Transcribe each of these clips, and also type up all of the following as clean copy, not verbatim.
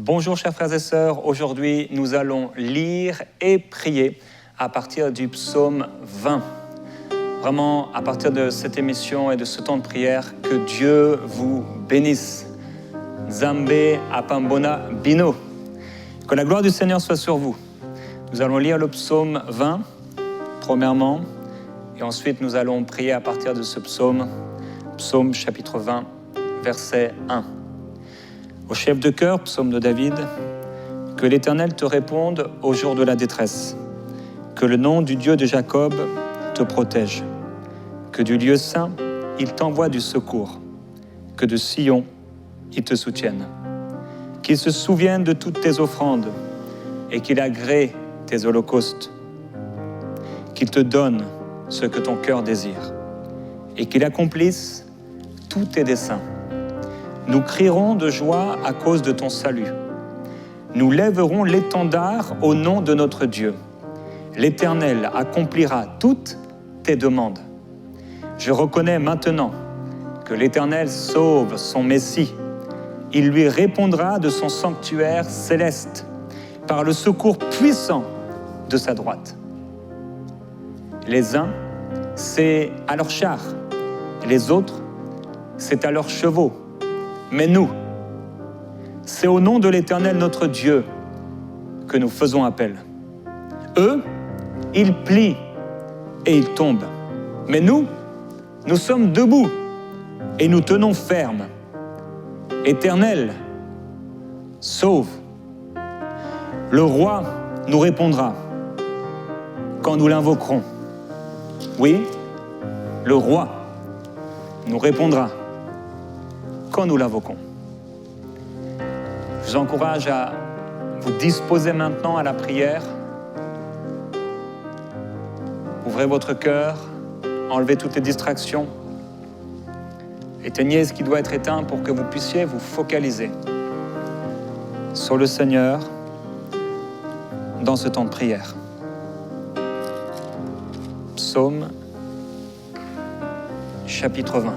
Bonjour chers frères et sœurs, aujourd'hui nous allons lire et prier à partir du psaume 20. Vraiment, à partir de cette émission et de ce temps de prière, que Dieu vous bénisse. Nzambe apambona bino. Que la gloire du Seigneur soit sur vous. Nous allons lire le psaume 20, premièrement, et ensuite nous allons prier à partir de ce psaume, psaume chapitre 20, verset 1. Au chef de chœur, psaume de David, que l'Éternel te réponde au jour de la détresse, que le nom du Dieu de Jacob te protège, que du lieu saint, il t'envoie du secours, que de Sion, il te soutienne, qu'il se souvienne de toutes tes offrandes et qu'il agrée tes holocaustes, qu'il te donne ce que ton cœur désire et qu'il accomplisse tous tes desseins. Nous crierons de joie à cause de ton salut. Nous lèverons l'étendard au nom de notre Dieu. L'Éternel accomplira toutes tes demandes. Je reconnais maintenant que l'Éternel sauve son Messie. Il lui répondra de son sanctuaire céleste par le secours puissant de sa droite. Les uns, c'est à leurs chars. Les autres, c'est à leurs chevaux. Mais nous, c'est au nom de l'Éternel notre Dieu que nous faisons appel. Eux, ils plient et ils tombent. Mais nous sommes debout et nous tenons ferme. Éternel, sauve. Le roi nous répondra quand nous l'invoquerons. Oui, le roi nous répondra quand nous l'invoquons. Je vous encourage à vous disposer maintenant à la prière. Ouvrez votre cœur, enlevez toutes les distractions, éteignez ce qui doit être éteint pour que vous puissiez vous focaliser sur le Seigneur dans ce temps de prière. Psaume chapitre 20.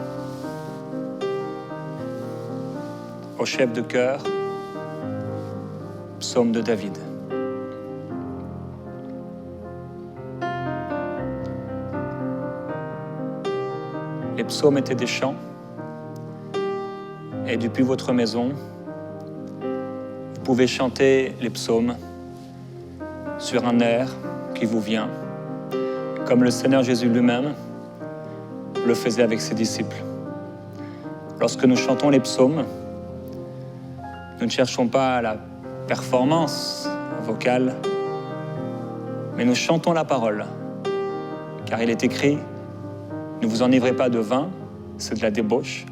Au chef de chœur, psaume de David. Les psaumes étaient des chants, et depuis votre maison, vous pouvez chanter les psaumes sur un air qui vous vient, comme le Seigneur Jésus lui-même le faisait avec ses disciples. Lorsque nous chantons les psaumes, nous ne cherchons pas la performance vocale, mais nous chantons la parole, car il est écrit « Ne vous enivrez pas de vin, c'est de la débauche,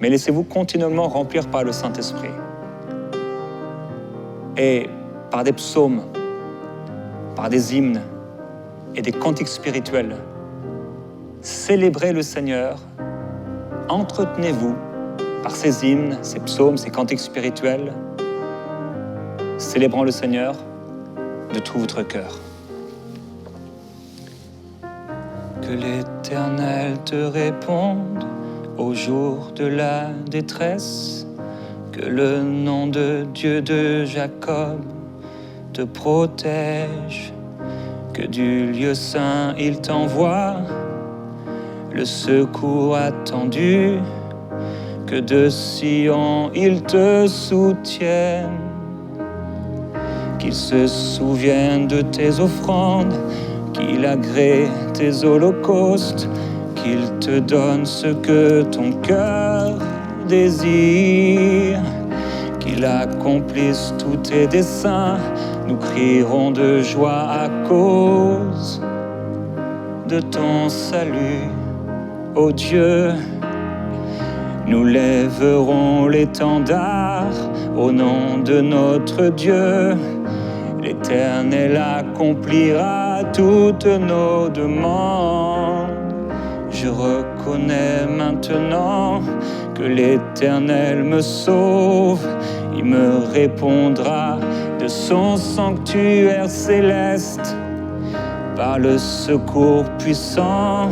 mais laissez-vous continuellement remplir par le Saint-Esprit. » Et par des psaumes, par des hymnes et des cantiques spirituels, célébrez le Seigneur, entretenez-vous par ces hymnes, ces psaumes, ces cantiques spirituels, célébrant le Seigneur de tout votre cœur. Que l'Éternel te réponde au jour de la détresse, que le nom de Dieu de Jacob te protège, que du lieu saint il t'envoie le secours attendu, que de Sion il te soutienne, qu'il se souvienne de tes offrandes, qu'il agrée tes holocaustes, qu'il te donne ce que ton cœur désire, qu'il accomplisse tous tes desseins. Nous crierons de joie à cause de ton salut, ô Dieu. Nous lèverons l'étendard au nom de notre Dieu. L'Éternel accomplira toutes nos demandes. Je reconnais maintenant que l'Éternel me sauve. Il me répondra de son sanctuaire céleste par le secours puissant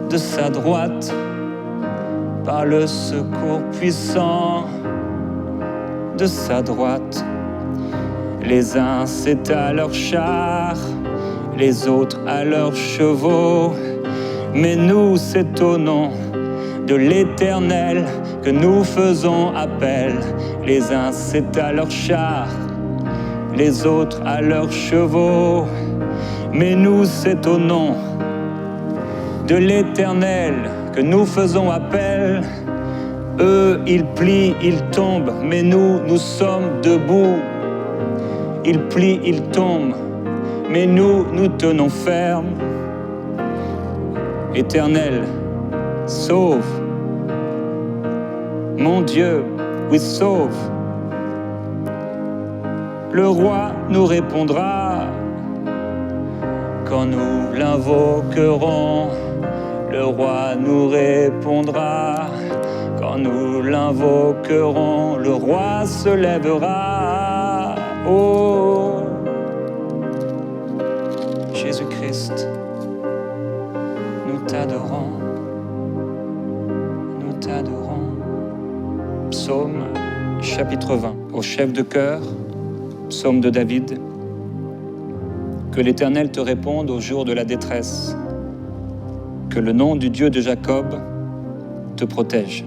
de sa droite, par le secours puissant de sa droite. Les uns s'étalent leurs chars, les autres à leurs chevaux. Mais nous, c'est au nom de l'Éternel que nous faisons appel. Les uns s'étalent leurs chars, les autres à leurs chevaux. Mais nous, c'est au nom de l'Éternel que nous faisons appel. Eux, ils plient, ils tombent, mais nous, nous sommes debout. Ils plient, ils tombent, mais nous, nous tenons ferme. Éternel, sauve. Mon Dieu, oui, sauve. Le roi nous répondra quand nous l'invoquerons. Le roi nous répondra quand nous l'invoquerons. Le roi se lèvera. Oh, Jésus-Christ, nous t'adorons, nous t'adorons. Psaume chapitre 20, au chef de chœur, psaume de David. Que l'Éternel te réponde au jour de la détresse. Que le nom du Dieu de Jacob te protège.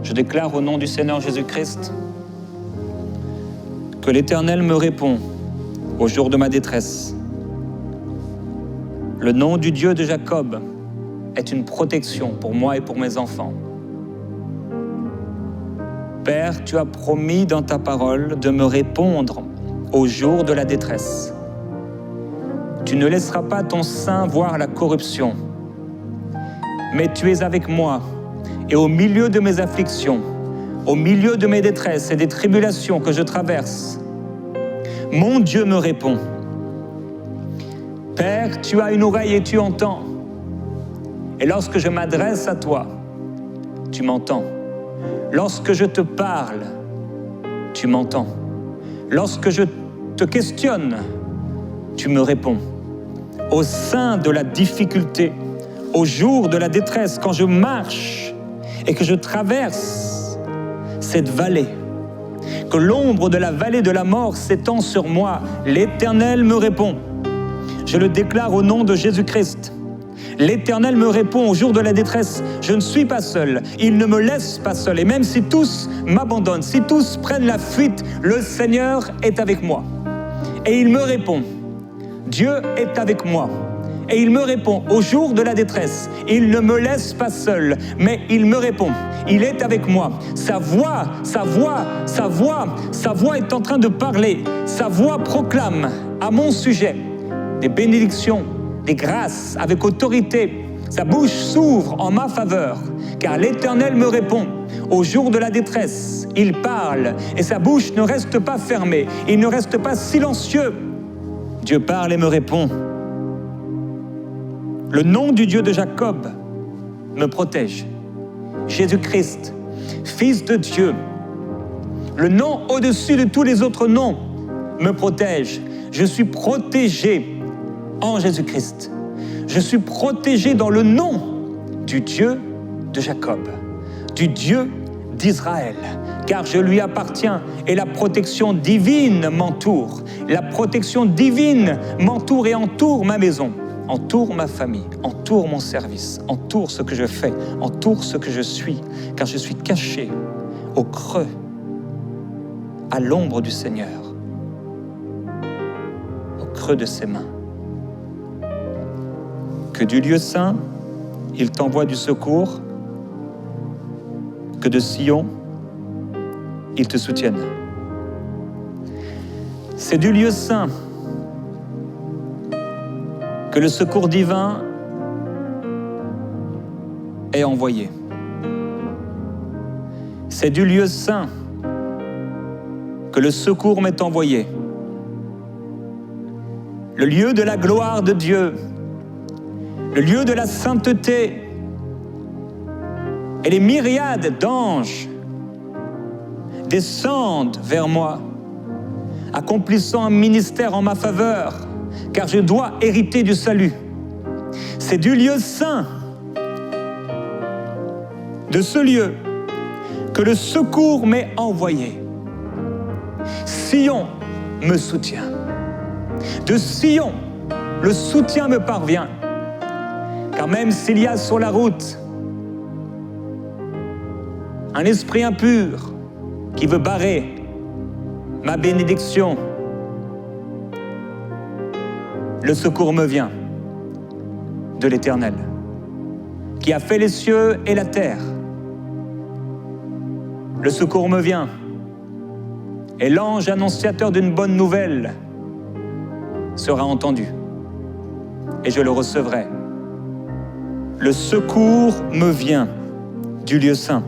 Je déclare au nom du Seigneur Jésus-Christ que l'Éternel me répond au jour de ma détresse. Le nom du Dieu de Jacob est une protection pour moi et pour mes enfants. Père, tu as promis dans ta parole de me répondre au jour de la détresse. Tu ne laisseras pas ton sein voir la corruption, mais tu es avec moi et au milieu de mes afflictions, au milieu de mes détresses et des tribulations que je traverse, mon Dieu me répond. Père, tu as une oreille et tu entends. Et lorsque je m'adresse à toi, tu m'entends. Lorsque je te parle, tu m'entends. Lorsque je te questionne, tu me réponds. Au sein de la difficulté, au jour de la détresse, quand je marche et que je traverse cette vallée, que l'ombre de la vallée de la mort s'étend sur moi, l'Éternel me répond. Je le déclare au nom de Jésus-Christ. L'Éternel me répond au jour de la détresse. Je ne suis pas seul. Il ne me laisse pas seul. Et même si tous m'abandonnent, si tous prennent la fuite, le Seigneur est avec moi. Et il me répond. Dieu est avec moi. Et il me répond au jour de la détresse. Il ne me laisse pas seul, mais il me répond. Il est avec moi. Sa voix est en train de parler. Sa voix proclame à mon sujet des bénédictions, des grâces avec autorité. Sa bouche s'ouvre en ma faveur, car l'Éternel me répond. Au jour de la détresse, il parle et sa bouche ne reste pas fermée. Il ne reste pas silencieux. Dieu parle et me répond. Le nom du Dieu de Jacob me protège. Jésus-Christ, Fils de Dieu, le nom au-dessus de tous les autres noms, me protège. Je suis protégé en Jésus-Christ. Je suis protégé dans le nom du Dieu de Jacob, du Dieu d'Israël, car je lui appartiens et la protection divine m'entoure. La protection divine m'entoure et entoure ma maison, entoure ma famille, entoure mon service, entoure ce que je fais, entoure ce que je suis, car je suis caché au creux, à l'ombre du Seigneur, au creux de ses mains. Que du lieu saint, il t'envoie du secours, que de Sion, il te soutienne. C'est du lieu saint que le secours divin est envoyé. C'est du lieu saint que le secours m'est envoyé. Le lieu de la gloire de Dieu, le lieu de la sainteté et les myriades d'anges descendent vers moi, accomplissant un ministère en ma faveur, car je dois hériter du salut. C'est du lieu saint, de ce lieu, que le secours m'est envoyé. Sion me soutient. De Sion, le soutien me parvient. Car même s'il y a sur la route un esprit impur qui veut barrer ma bénédiction, le secours me vient de l'Éternel, qui a fait les cieux et la terre. Le secours me vient, et l'ange annonciateur d'une bonne nouvelle sera entendu, et je le recevrai. Le secours me vient du lieu saint,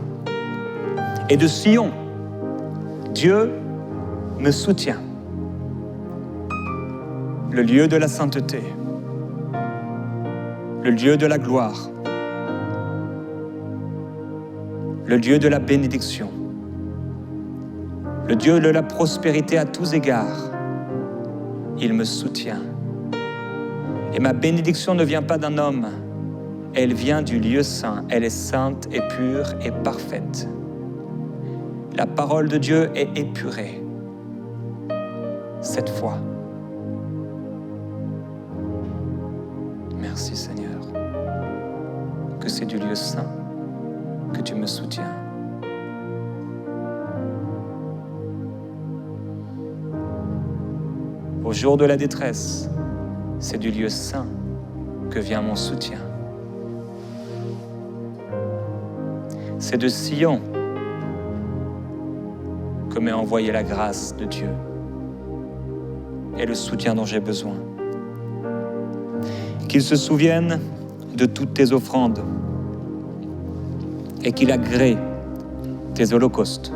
et de Sion, Dieu me soutient. Le lieu de la sainteté, le lieu de la gloire, le Dieu de la bénédiction, le Dieu de la prospérité à tous égards, il me soutient. Et ma bénédiction ne vient pas d'un homme, elle vient du lieu saint, elle est sainte et pure et parfaite. La parole de Dieu est épurée, cette fois. Merci Seigneur, que c'est du lieu saint que tu me soutiens. Au jour de la détresse, c'est du lieu saint que vient mon soutien. C'est de Sion que m'est envoyée la grâce de Dieu et le soutien dont j'ai besoin. Qu'il se souvienne de toutes tes offrandes et qu'il agrée tes holocaustes.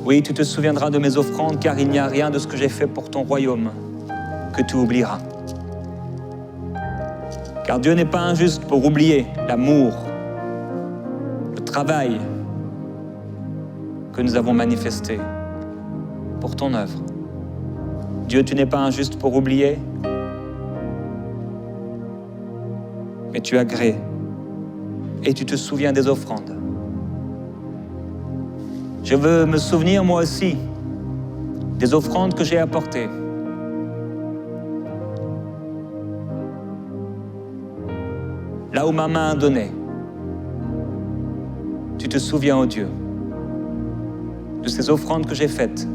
Oui, tu te souviendras de mes offrandes, car il n'y a rien de ce que j'ai fait pour ton royaume que tu oublieras. Car Dieu n'est pas injuste pour oublier l'amour, le travail que nous avons manifesté pour ton œuvre. Dieu, tu n'es pas injuste pour oublier, mais tu agrées et tu te souviens des offrandes. Je veux me souvenir moi aussi des offrandes que j'ai apportées. Là où ma main a donné, tu te souviens, ô Dieu, de ces offrandes que j'ai faites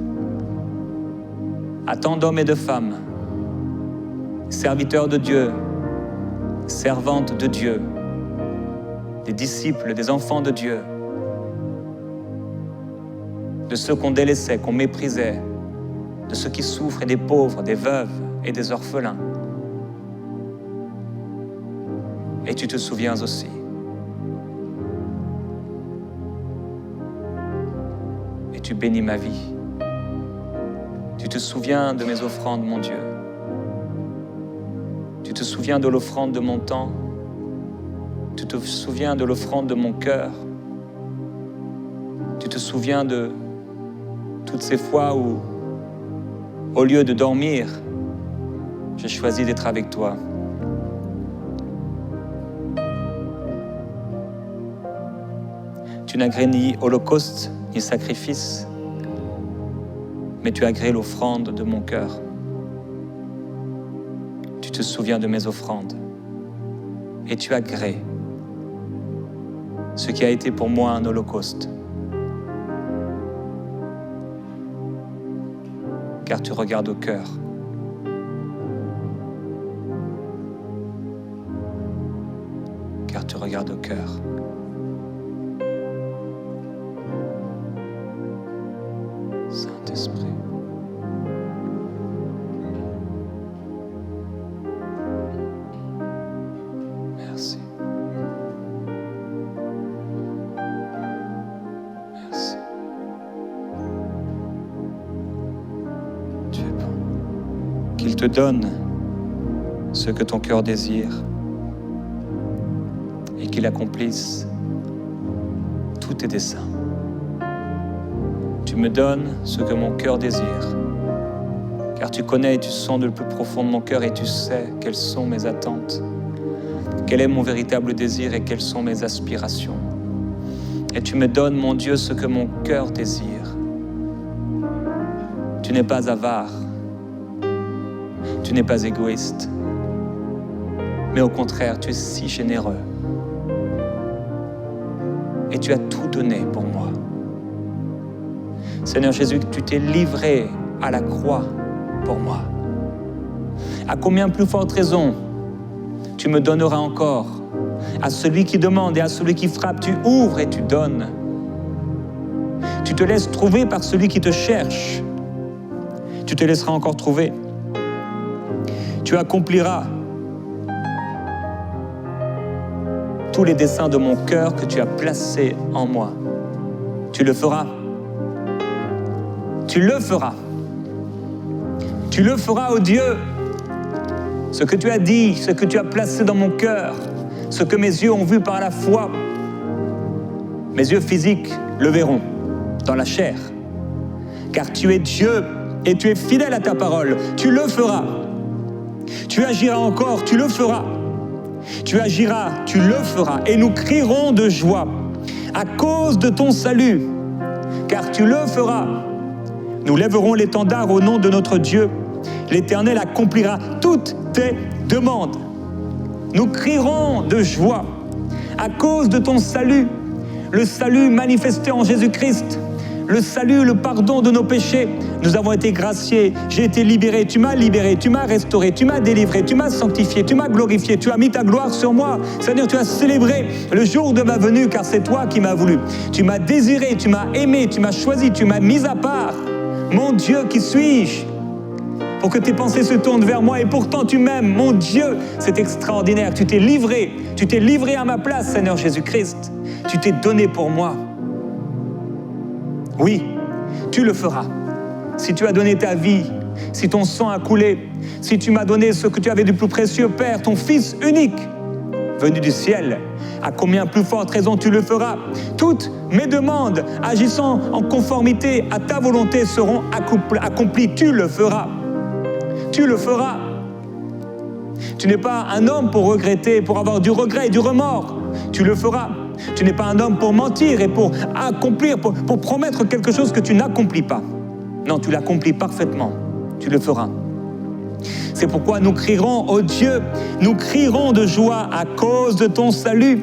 à tant d'hommes et de femmes, serviteurs de Dieu, servantes de Dieu, des disciples, des enfants de Dieu, de ceux qu'on délaissait, qu'on méprisait, de ceux qui souffrent et des pauvres, des veuves et des orphelins. Et tu te souviens aussi. Et tu bénis ma vie. Tu te souviens de mes offrandes, mon Dieu. Tu te souviens de l'offrande de mon temps. Tu te souviens de l'offrande de mon cœur. Tu te souviens de toutes ces fois où, au lieu de dormir, j'ai choisi d'être avec toi. Tu n'agrées ni holocauste, ni sacrifice, mais tu agrées l'offrande de mon cœur. Tu te souviens de mes offrandes et tu agrées ce qui a été pour moi un holocauste. Car tu regardes au cœur. Car tu regardes au cœur. Saint-Esprit. Merci. Merci. Tu es bon. Qu'il te donne ce que ton cœur désire et qu'il accomplisse tous tes desseins. Tu me donnes ce que mon cœur désire, car tu connais et tu sondes le plus profond de mon cœur et tu sais quelles sont mes attentes, quel est mon véritable désir et quelles sont mes aspirations. Et tu me donnes, mon Dieu, ce que mon cœur désire. Tu n'es pas avare. Tu n'es pas égoïste. Mais au contraire, tu es si généreux. Et tu as tout donné pour moi. Seigneur Jésus, tu t'es livré à la croix pour moi. À combien plus forte raison tu me donneras encore? À celui qui demande et à celui qui frappe, tu ouvres et tu donnes. Tu te laisses trouver par celui qui te cherche. Tu te laisseras encore trouver. Tu accompliras tous les desseins de mon cœur que tu as placés en moi. Tu le feras. Tu le feras. Tu le feras, ô Dieu. Ce que tu as dit, ce que tu as placé dans mon cœur, ce que mes yeux ont vu par la foi, mes yeux physiques le verront dans la chair. Car tu es Dieu et tu es fidèle à ta parole. Tu le feras. Tu agiras encore, tu le feras. Tu agiras, tu le feras. Et nous crierons de joie à cause de ton salut, car tu le feras. Nous lèverons l'étendard au nom de notre Dieu. L'Éternel accomplira toutes tes demandes. Nous crierons de joie à cause de ton salut, le salut manifesté en Jésus-Christ, le salut, le pardon de nos péchés. Nous avons été graciés, j'ai été libéré, tu m'as restauré, tu m'as délivré, tu m'as sanctifié, tu m'as glorifié, tu as mis ta gloire sur moi. Seigneur, tu as célébré le jour de ma venue, car c'est toi qui m'as voulu. Tu m'as désiré, tu m'as aimé, tu m'as choisi, tu m'as mis à part. Mon Dieu, qui suis-je pour que tes pensées se tournent vers moi, et pourtant tu m'aimes, mon Dieu, c'est extraordinaire. Tu t'es livré à ma place, Seigneur Jésus-Christ. Tu t'es donné pour moi. Oui, tu le feras. Si tu as donné ta vie, si ton sang a coulé, si tu m'as donné ce que tu avais de plus précieux, Père, ton Fils unique, venu du ciel, à combien plus forte raison tu le feras. Toutes mes demandes, agissant en conformité à ta volonté, seront accomplies. Tu le feras. Tu le feras. Tu n'es pas un homme pour regretter, pour avoir du regret et du remords. Tu le feras. Tu n'es pas un homme pour mentir et pour accomplir, pour promettre quelque chose que tu n'accomplis pas. Non, tu l'accomplis parfaitement. Tu le feras. C'est pourquoi nous crierons, ô Dieu, nous crierons de joie à cause de ton salut.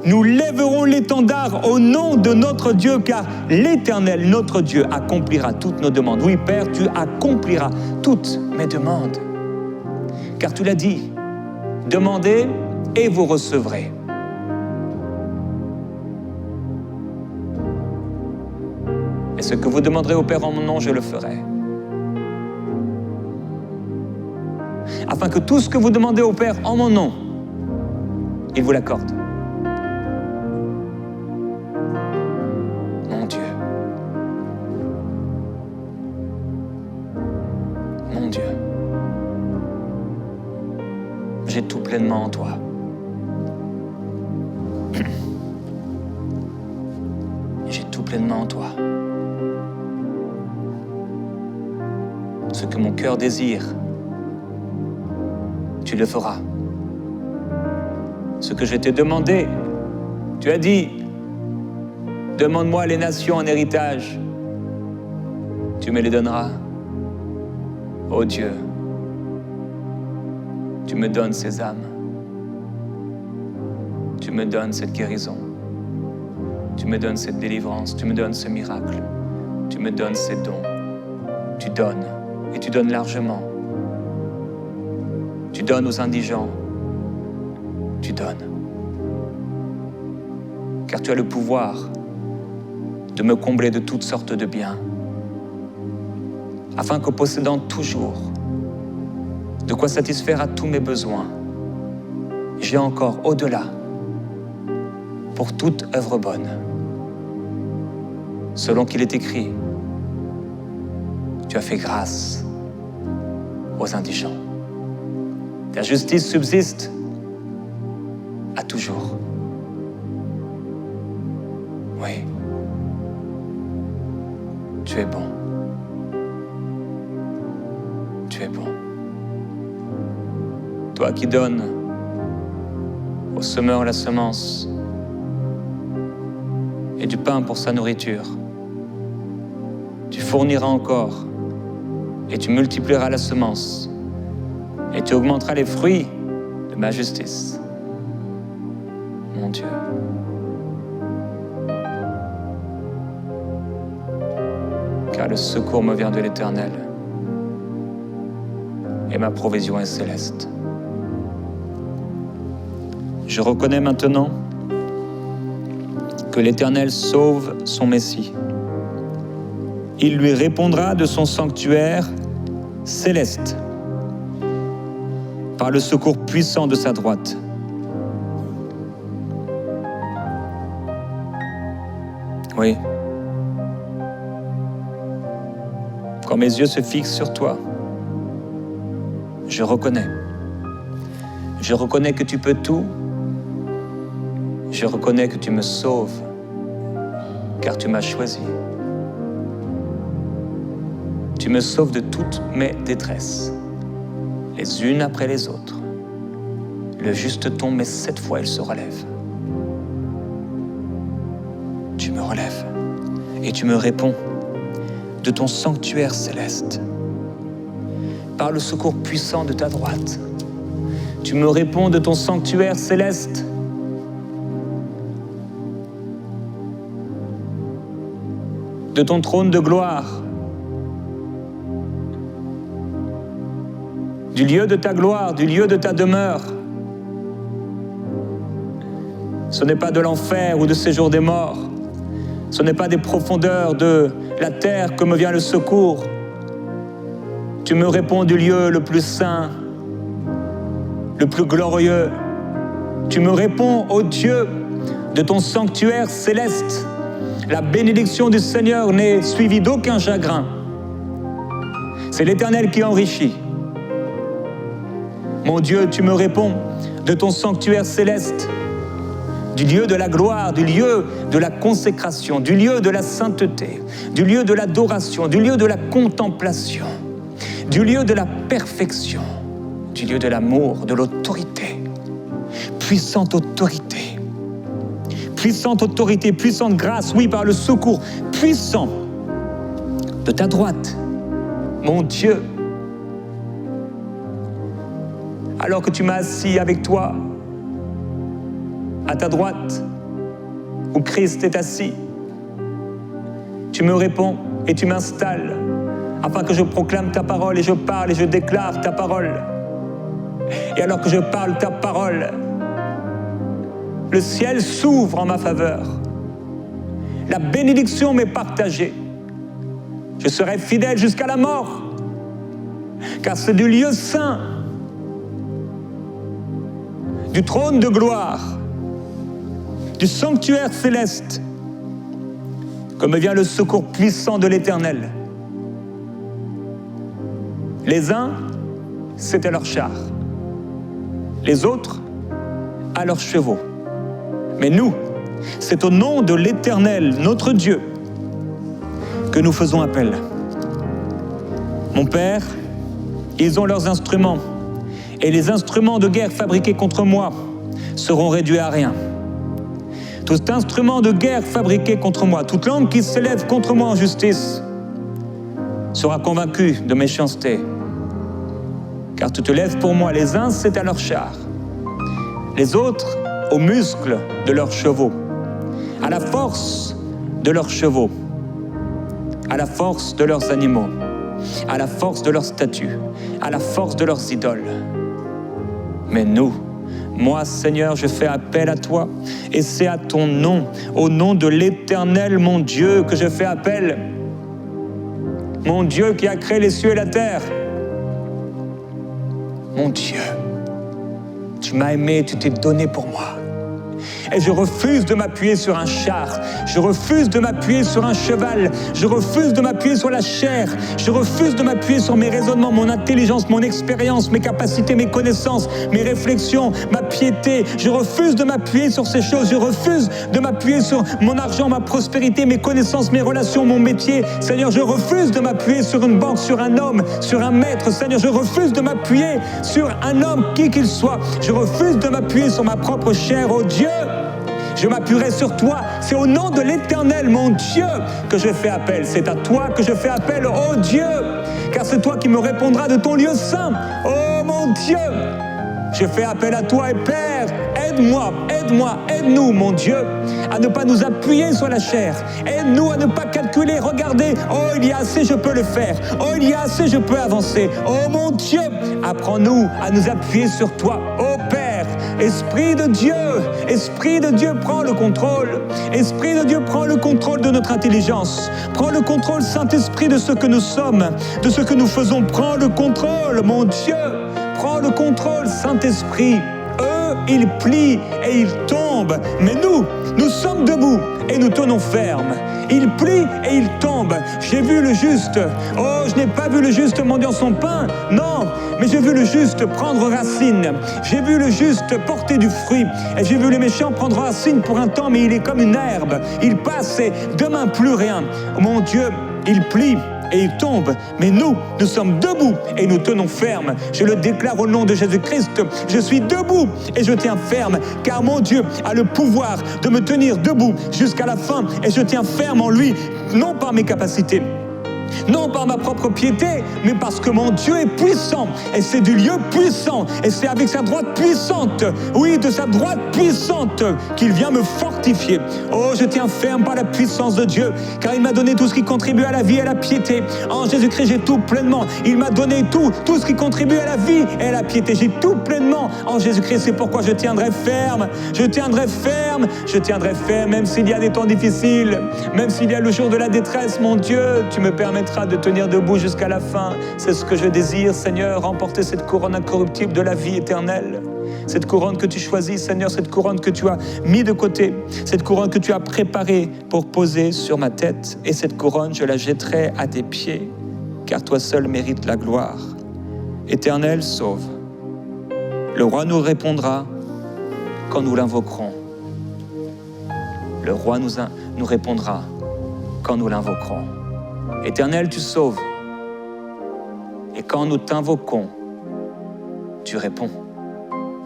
Nous lèverons l'étendard au nom de notre Dieu, car l'Éternel, notre Dieu, accomplira toutes nos demandes. Oui, Père, tu accompliras toutes mes demandes. Car tu l'as dit, demandez et vous recevrez. Et ce que vous demanderez au Père en mon nom, je le ferai. Afin que tout ce que vous demandez au Père en mon nom, il vous l'accorde. Mon Dieu. Mon Dieu. J'ai tout pleinement en toi. J'ai tout pleinement en toi. Ce que mon cœur désire, tu le feras. Ce que je t'ai demandé, tu as dit, demande-moi les nations en héritage, tu me les donneras. Ô Dieu, tu me donnes ces âmes, tu me donnes cette guérison, tu me donnes cette délivrance, tu me donnes ce miracle, tu me donnes ces dons, tu donnes et tu donnes largement. Tu donnes aux indigents, tu donnes. Car tu as le pouvoir de me combler de toutes sortes de biens, afin que possédant toujours de quoi satisfaire à tous mes besoins, j'ai encore au-delà pour toute œuvre bonne, selon qu'il est écrit, tu as fait grâce aux indigents. Ta justice subsiste à toujours. Oui, tu es bon. Tu es bon. Toi qui donnes au semeur la semence et du pain pour sa nourriture. Tu fourniras encore et tu multiplieras la semence et tu augmenteras les fruits de ma justice. Mon Dieu. Car le secours me vient de l'Éternel et ma provision est céleste. Je reconnais maintenant que l'Éternel sauve son Messie. Il lui répondra de son sanctuaire céleste par le secours puissant de sa droite. Oui. Quand mes yeux se fixent sur toi, je reconnais. Je reconnais que tu peux tout. Je reconnais que tu me sauves, car tu m'as choisi. Tu me sauves de toutes mes détresses, les unes après les autres. Le juste tombe, mais 7 fois il se relève. Tu me relèves et tu me réponds de ton sanctuaire céleste. Par le secours puissant de ta droite, tu me réponds de ton sanctuaire céleste. De ton trône de gloire, du lieu de ta gloire, du lieu de ta demeure. Ce n'est pas de l'enfer ou de séjour des morts, ce n'est pas des profondeurs de la terre que me vient le secours. Tu me réponds du lieu le plus saint, le plus glorieux. Tu me réponds, ô Dieu, de ton sanctuaire céleste. La bénédiction du Seigneur n'est suivie d'aucun chagrin. C'est l'Éternel qui enrichit. Mon Dieu, tu me réponds de ton sanctuaire céleste, du lieu de la gloire, du lieu de la consécration, du lieu de la sainteté, du lieu de l'adoration, du lieu de la contemplation, du lieu de la perfection, du lieu de l'amour, de l'autorité. Puissante autorité. Puissante autorité, puissante grâce, oui, par le secours puissant de ta droite, mon Dieu. Alors que tu m'as assis avec toi, à ta droite, où Christ est assis, tu me réponds et tu m'installes, afin que je proclame ta parole et je parle et je déclare ta parole. Et alors que je parle ta parole, le ciel s'ouvre en ma faveur. La bénédiction m'est partagée. Je serai fidèle jusqu'à la mort, car c'est du lieu saint, du trône de gloire, du sanctuaire céleste, que me vient le secours puissant de l'Éternel. Les uns, c'était leurs chars. Les autres, à leurs chevaux. Mais nous, c'est au nom de l'Éternel, notre Dieu, que nous faisons appel. Mon Père, ils ont leurs instruments, et les instruments de guerre fabriqués contre moi seront réduits à rien. Tout instrument de guerre fabriqué contre moi, toute langue qui s'élève contre moi en justice, sera convaincu de méchanceté. Car tu te lèves pour moi, les uns c'est à leurs chars, les autres aux muscles de leurs chevaux, à la force de leurs chevaux, à la force de leurs animaux, à la force de leurs statues, à la force de leurs idoles. Mais nous, moi, Seigneur, je fais appel à toi, et c'est à ton nom, au nom de l'Éternel, mon Dieu, que je fais appel. Mon Dieu qui a créé les cieux et la terre. Mon Dieu, tu m'as aimé, tu t'es donné pour moi. Et je refuse de m'appuyer sur un char, je refuse de m'appuyer sur un cheval, je refuse de m'appuyer sur la chair, je refuse de m'appuyer sur mes raisonnements, mon intelligence, mon expérience, mes capacités, mes connaissances, mes réflexions, ma piété. Je refuse de m'appuyer sur ces choses, je refuse de m'appuyer sur mon argent, ma prospérité, mes connaissances, mes relations, mon métier. Seigneur, je refuse de m'appuyer sur une banque, sur un homme, sur un maître. Seigneur, je refuse de m'appuyer sur un homme, qui qu'il soit. Je refuse de m'appuyer sur ma propre chair, oh Dieu. Je m'appuierai sur toi. C'est au nom de l'Éternel, mon Dieu, que je fais appel. C'est à toi que je fais appel, ô Dieu, car c'est toi qui me répondras de ton lieu saint. Oh mon Dieu, je fais appel à toi et Père, aide-moi, aide-moi, aide-nous, mon Dieu, à ne pas nous appuyer sur la chair. Aide-nous à ne pas calculer, regarder, oh il y a assez, je peux le faire. Oh il y a assez, je peux avancer. Oh mon Dieu, apprends-nous à nous appuyer sur toi. Oh Père, Esprit de Dieu, prends le contrôle. Esprit de Dieu, prends le contrôle de notre intelligence. Prends le contrôle, Saint-Esprit, de ce que nous sommes, de ce que nous faisons. Prends le contrôle, mon Dieu. Prends le contrôle, Saint-Esprit. Eux, ils plient et ils tombent. Mais nous sommes debout et nous tenons ferme. Ils plient et ils tombent. J'ai vu le juste. Oh, je n'ai pas vu le juste mendiant son pain. Non, mais j'ai vu le juste prendre racine. J'ai vu le juste porter du fruit. Et j'ai vu le méchant prendre racine pour un temps, mais il est comme une herbe. Il passe et demain plus rien. Oh, mon Dieu, il plie et il tombe, mais nous sommes debout et nous tenons ferme. Je le déclare au nom de Jésus-Christ, je suis debout et je tiens ferme, car mon Dieu a le pouvoir de me tenir debout jusqu'à la fin, et je tiens ferme en lui, non par mes capacités, non par ma propre piété, mais parce que mon Dieu est puissant, et c'est du lieu puissant, et c'est avec sa droite puissante, oui, de sa droite puissante, qu'il vient me fortifier. Oh, je tiens ferme par la puissance de Dieu, car il m'a donné tout ce qui contribue à la vie et à la piété. En Jésus-Christ, j'ai tout pleinement. Il m'a donné tout ce qui contribue à la vie et à la piété. J'ai tout pleinement en Jésus-Christ. C'est pourquoi je tiendrai ferme, je tiendrai ferme, je tiendrai ferme, même s'il y a des temps difficiles, même s'il y a le jour de la détresse, mon Dieu, tu me permettras de tenir debout jusqu'à la fin. C'est ce que je désire, Seigneur, remporter cette couronne incorruptible de la vie éternelle. Cette couronne que tu choisis, Seigneur, cette couronne que tu as mis de côté, cette couronne que tu as préparée pour poser sur ma tête. Et cette couronne, je la jetterai à tes pieds, car toi seul mérites la gloire. Éternel, sauve. Le roi nous répondra quand nous l'invoquerons. Le roi nous répondra quand nous l'invoquerons. Éternel, tu sauves. Et quand nous t'invoquons, tu réponds.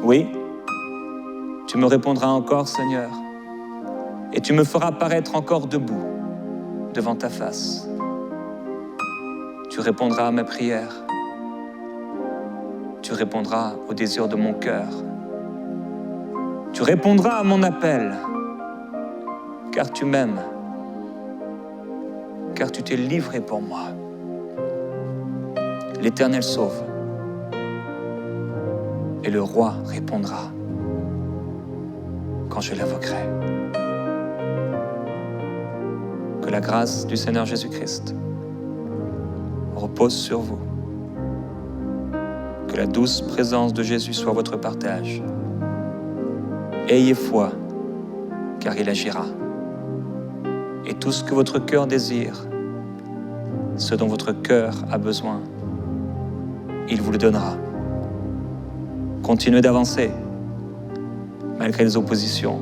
Oui, tu me répondras encore, Seigneur, et tu me feras paraître encore debout devant ta face. Tu répondras à ma prière. Tu répondras au désir de mon cœur. Tu répondras à mon appel, car tu m'aimes, car tu t'es livré pour moi. L'Éternel sauve, et le roi répondra quand je l'invoquerai. Que la grâce du Seigneur Jésus-Christ repose sur vous. Que la douce présence de Jésus soit votre partage. Ayez foi, car il agira. Et tout ce que votre cœur désire, ce dont votre cœur a besoin, il vous le donnera. Continuez d'avancer, malgré les oppositions,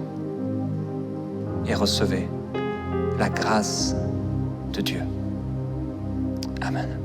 et recevez la grâce de Dieu. Amen.